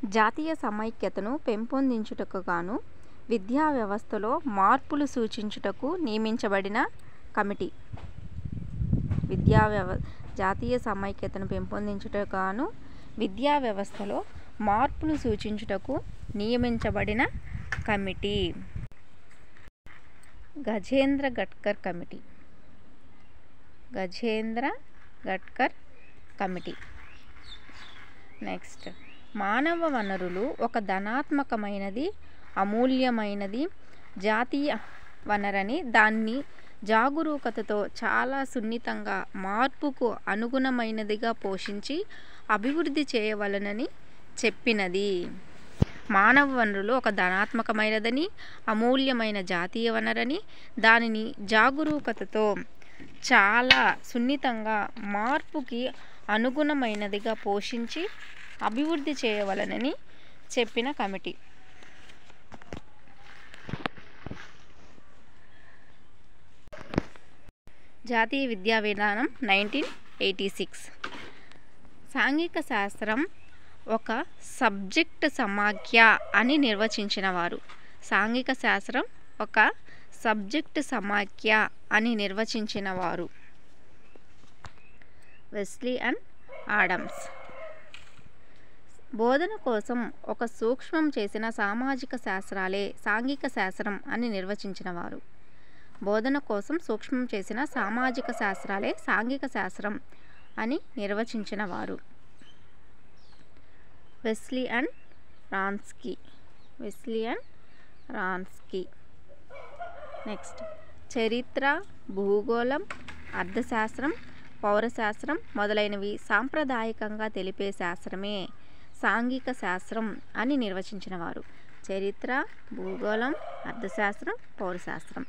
జాతీయ సమైక్యతను పెంపొందించుటకు గాను విద్యా వ్యవస్థలో మార్పులు సూచించుటకు నియమించబడిన కమిటీ. జాతీయ సమైక్యతను పెంపొందించుటకు గాను విద్యా వ్యవస్థలో మార్పులు సూచించుటకు నియమించబడిన కమిటీ. Gajendra Gadkar committee. Gajendra Gadkar committee. Next, మానవ వనరులు ఒక ధనాత్మకమైనది, అమూల్యమైనది జాతీయ వనరని దాన్ని జాగరూకతతో చాలా సున్నితంగా మార్పుకు అనుగుణమైనదిగా పోషించి అభివృద్ధి చేయవలెనని చెప్పినది. మానవ వనరులు ఒక ధనాత్మకమైనదని, అమూల్యమైన జాతీయ వనరని దానిని జాగరూకతతో చాలా సున్నితంగా మార్పుకి అనుగుణమైనదిగా పోషించి అభివృద్ధి చేయవలెనని చెప్పిన కమిటీ. జాతీయ విద్యా విధానం 1986. సాంఘిక శాస్త్రం ఒక సబ్జెక్ట్ సమాఖ్య అని నిర్వచించిన వారు. సాంఘిక శాస్త్రం ఒక సబ్జెక్ట్ సమాఖ్య అని నిర్వచించిన వారు వెస్లీ అండ్ ఆడమ్స్. బోధన కోసం ఒక సూక్ష్మం చేసిన సామాజిక శాస్త్రాలే సాంఘిక శాస్త్రం అని నిర్వచించిన వారు. బోధన కోసం సూక్ష్మం చేసిన సామాజిక శాస్త్రాలే సాంఘిక శాస్త్రం అని నిర్వచించిన వారు Wesley and Wronski. Wesley and Wronski. Next, చరిత్ర, భూగోళం, అర్థశాస్త్రం, పౌరశాస్త్రం మొదలైనవి సాంప్రదాయకంగా తెలిపే శాస్త్రమే సాంఘిక శాస్త్రం అని నిర్వచించిన వారు. చరిత్ర, భూగోళం, అర్థశాస్త్రం, పౌరశాస్త్రం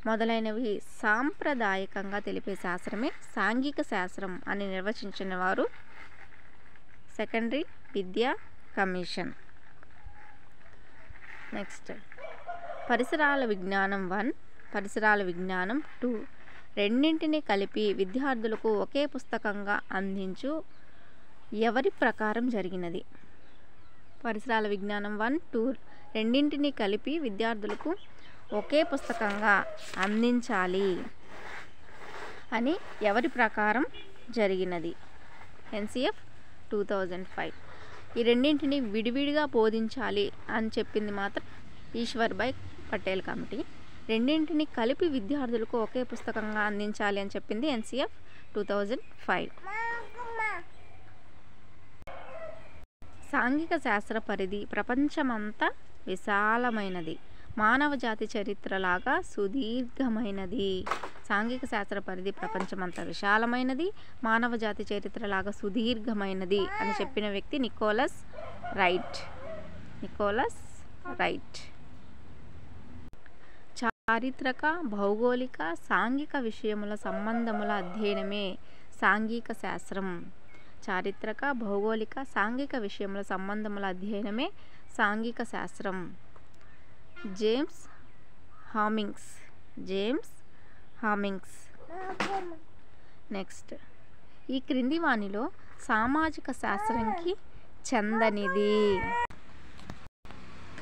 మొదలైనవి సాంప్రదాయకంగా తెలిపే శాస్త్రమే సాంఘిక శాస్త్రం అని నిర్వచించిన వారు సెకండరీ విద్యా కమిషన్. నెక్స్ట్, పరిసరాల విజ్ఞానం 1, పరిసరాల విజ్ఞానం 2 రెండింటినీ కలిపి విద్యార్థులకు ఒకే పుస్తకంగా అందించు ఎవరి ప్రకారం జరిగినది. పరిసరాల విజ్ఞానం 1, 2 రెండింటినీ కలిపి విద్యార్థులకు ఒకే పుస్తకంగా అందించాలి అని ఎవరి ప్రకారం జరిగినది. NCF 2005. ఈ రెండింటిని విడివిడిగా బోధించాలి అని చెప్పింది మాత్రం ఈశ్వర్భాయ్ పటేల్ కమిటీ. రెండింటిని కలిపి విద్యార్థులకు ఒకే పుస్తకంగా అందించాలి అని చెప్పింది NCF 2005. సాంఘిక శాస్త్ర పరిధి ప్రపంచమంతా విశాలమైనది, మానవ జాతి చరిత్రలాగా సుదీర్ఘమైనది. సాంఘిక శాస్త్ర పరిధి ప్రపంచమంతా విశాలమైనది, మానవ జాతి చరిత్రలాగా సుదీర్ఘమైనది అని చెప్పిన వ్యక్తి నికోలస్ రైట్. Nicholas right. చారిత్రక, భౌగోళిక, సాంఘిక విషయముల సంబంధముల అధ్యయనమే సాంఘిక శాస్త్రం. చారిత్రక, భౌగోళిక, సాంఘిక విషయముల సంబంధముల అధ్యయనమే సాంఘిక శాస్త్రం. జేమ్స్ హామింగ్స్. జేమ్స్ హామింగ్స్. నెక్స్ట్, ఈ క్రింది వానిలో సామాజిక శాస్త్రంకి చెందనిది.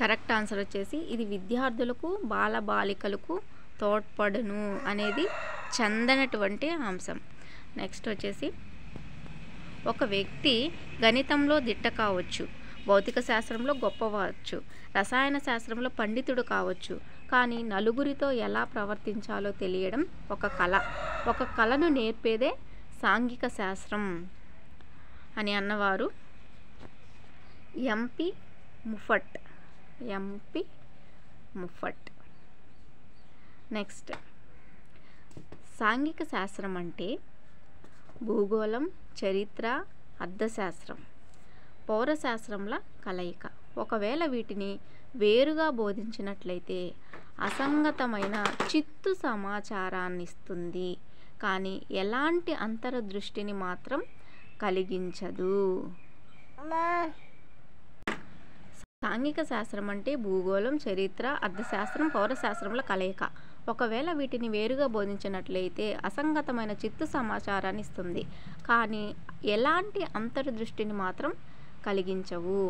కరెక్ట్ ఆన్సర్ వచ్చేసి ఇది విద్యార్థులకు, బాలబాలికలకు తోడ్పడును అనేది చెందనటువంటి అంశం. నెక్స్ట్ వచ్చేసి, ఒక వ్యక్తి గణితంలో దిట్ట కావచ్చు, భౌతిక శాస్త్రంలో గొప్పవచ్చు, రసాయన శాస్త్రంలో పండితుడు కావచ్చు, కానీ నలుగురితో ఎలా ప్రవర్తించాలో తెలియడం ఒక కళ. ఒక కళను నేర్పేదే సాంఘిక శాస్త్రం అని అన్నవారు ఎంపి ముఫట్. ఎంపి ముఫట్. నెక్స్ట్, సాంఘిక శాస్త్రం అంటే భూగోళం, చరిత్ర, అర్థశాస్త్రం, పౌరశాస్త్రంల కలయిక. ఒకవేళ వీటిని వేరుగా బోధించినట్లయితే అసంగతమైన చిత్తు సమాచారాన్ని ఇస్తుంది, కానీ ఎలాంటి అంతర్దృష్టిని మాత్రం కలిగించదు. సాంఘిక శాస్త్రం అంటే భూగోళం, చరిత్ర, అర్థశాస్త్రం, పౌరశాస్త్రంల కలయిక. ఒకవేళ వీటిని వేరుగా బోధించినట్లయితే అసంగతమైన చిత్తు సమాచారాన్ని ఇస్తుంది, కానీ ఎలాంటి అంతర్దృష్టిని మాత్రం కలిగించవు.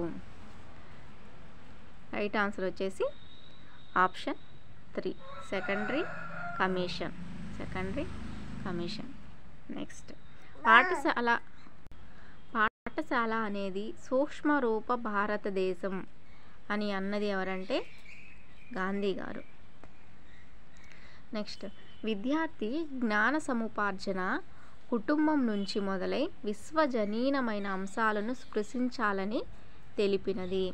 రైట్ ఆన్సర్ వచ్చేసి ఆప్షన్ 3 సెకండరీ కమిషన్. నెక్స్ట్ పాఠశాల అనేది సూక్ష్మ రూప భారతదేశం అని అన్నది ఎవరంటే గాంధీ గారు. నెక్స్ట్ విద్యార్థి జ్ఞాన సముపార్జన కుటుంబం నుంచి మొదలై విశ్వజనీనమైన అంశాలను స్పృశించాలని తెలిపినది.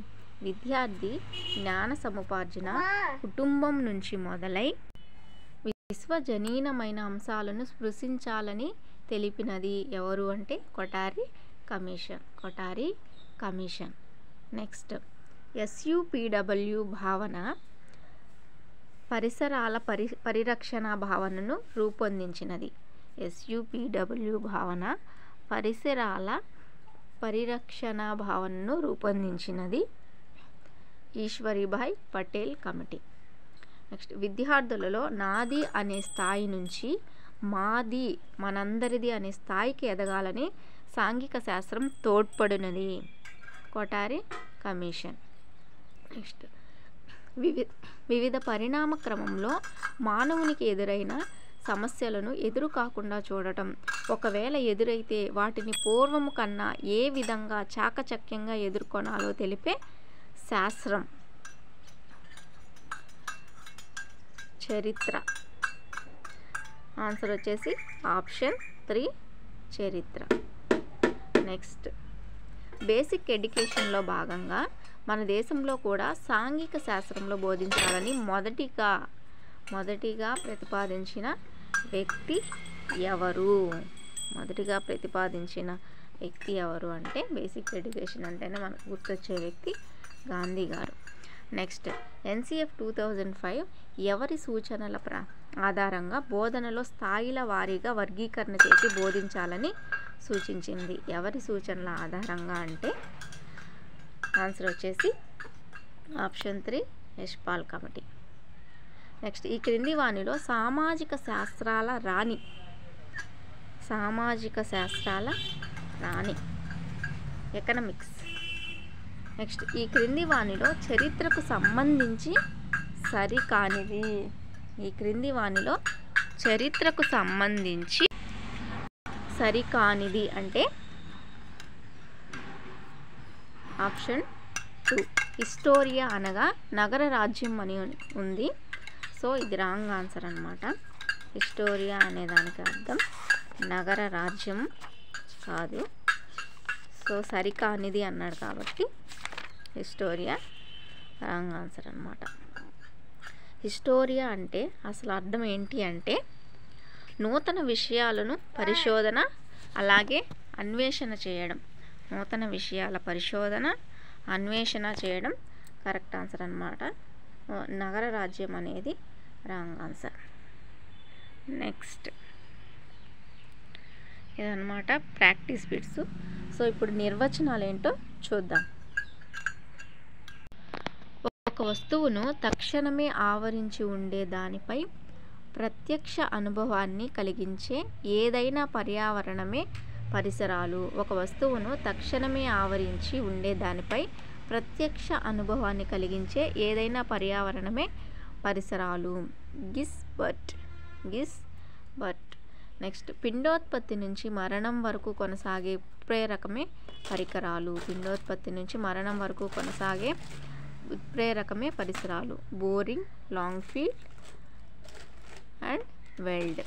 విద్యార్థి జ్ఞాన సముపార్జన కుటుంబం నుంచి మొదలై విశ్వజనీనమైన అంశాలను స్పృశించాలని తెలిపినది ఎవరు అంటే కొఠారి కమిషన్. నెక్స్ట్ SUPW భావన పరిసరాల పరిరక్షణ భావనను రూపొందించినది. SUPW భావన పరిసరాల పరిరక్షణ భావనను రూపొందించినది ఈశ్వరీభాయ్ పటేల్ కమిటీ. నెక్స్ట్ విద్యార్థులలో నాది అనే స్థాయి నుంచి మాది మనందరిది అనే స్థాయికి ఎదగాలని సాంఘిక శాస్త్రం తోడ్పడినది కొఠారి కమిషన్. నెక్స్ట్ వివిధ పరిణామ క్రమంలో మానవునికి ఎదురైన సమస్యలను ఎదురు కాకుండా చూడటం, ఒకవేళ ఎదురైతే వాటిని పూర్వము కన్నా ఏ విధంగా చాకచక్యంగా ఎదుర్కొనాలో తెలిపే శాస్త్రం చరిత్ర. ఆన్సర్ వచ్చేసి ఆప్షన్ 3 చరిత్ర. నెక్స్ట్ బేసిక్ ఎడ్యుకేషన్లో భాగంగా మన దేశంలో కూడా సాంఘిక శాస్త్రంలో బోధించాలని మొదటిగా ప్రతిపాదించిన వ్యక్తి ఎవరు అంటే బేసిక్ ఎడ్యుకేషన్ అంటేనే మనకు గుర్తొచ్చే వ్యక్తి గాంధీ గారు. నెక్స్ట్ NCF 2005 ఎవరి సూచనల ఆధారంగా బోధనలో స్థాయిల వారీగా వర్గీకరణ చేసి బోధించాలని సూచించింది. ఎవరి సూచనల ఆధారంగా అంటే ఆన్సర్ వచ్చేసి ఆప్షన్ 3 యశ్పాల్ కమిటీ. నెక్స్ట్ ఈ క్రింది వానిలో సామాజిక శాస్త్రాల రాణి ఎకనామిక్స్. నెక్స్ట్ ఈ క్రింది వానిలో చరిత్రకు సంబంధించి సరికానిది అంటే ఆప్షన్ 2 హిస్టోరియా అనగా నగర రాజ్యం అని ఉంది. సో ఇది రాంగ్ ఆన్సర్ అన్నమాట. హిస్టోరియా అనే దానికి అర్థం నగర రాజ్యం కాదు. సో సరికానిది అన్నాడు కాబట్టి హిస్టోరియా రాంగ్ ఆన్సర్ అన్నమాట. హిస్టోరియా అంటే అసలు అర్థం ఏంటి అంటే నూతన విషయాలను పరిశోధన అలాగే అన్వేషణ చేయడం. నూతన విషయాల పరిశోధన అన్వేషణ చేయడం కరెక్ట్ ఆన్సర్ అన్నమాట. నగర రాజ్యం అనేది రాంగ్ ఆన్సర్. నెక్స్ట్ ఇదన్నమాట ప్రాక్టీస్ బిట్స్. సో ఇప్పుడు నిర్వచనాలు ఏంటో చూద్దాం. ఒక వస్తువును తక్షణమే ఆవరించి ఉండే దానిపై ప్రత్యక్ష అనుభవాన్ని కలిగించే ఏదైనా పర్యావరణమే పరిసరాలు. ఒక వస్తువును తక్షణమే ఆవరించి ఉండే దానిపై ప్రత్యక్ష అనుభవాన్ని కలిగించే ఏదైనా పర్యావరణమే పరిసరాలు. గిస్బర్ట్. నెక్స్ట్ పిండోత్పత్తి నుంచి మరణం వరకు కొనసాగే ఉత్ప్రేరకమే పరికరాలు. ఉత్ప్రేరకమే పరిసరాలు. Boring, long field and weld.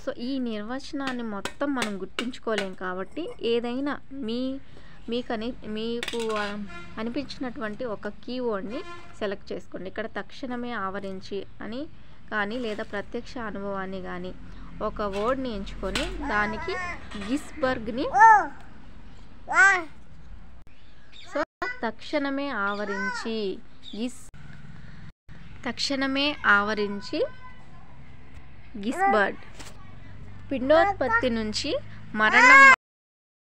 So ఈ నిర్వచనాన్ని మొత్తం మనం గుర్తుంచుకోలేం కాబట్టి ఏదైనా మీకు అనిపించినటువంటి ఒక కీవర్డ్ని సెలెక్ట్ చేసుకోండి. ఇక్కడ తక్షణమే ఆవరించి అని కానీ లేదా ప్రత్యక్ష అనుభవాన్ని కానీ ఒక వర్డ్ని ఎంచుకొని దానికి గిస్బర్గ్ని సో తక్షణమే ఆవరించి గిస్బర్గ్. పిండోత్పత్తి నుంచి మరణం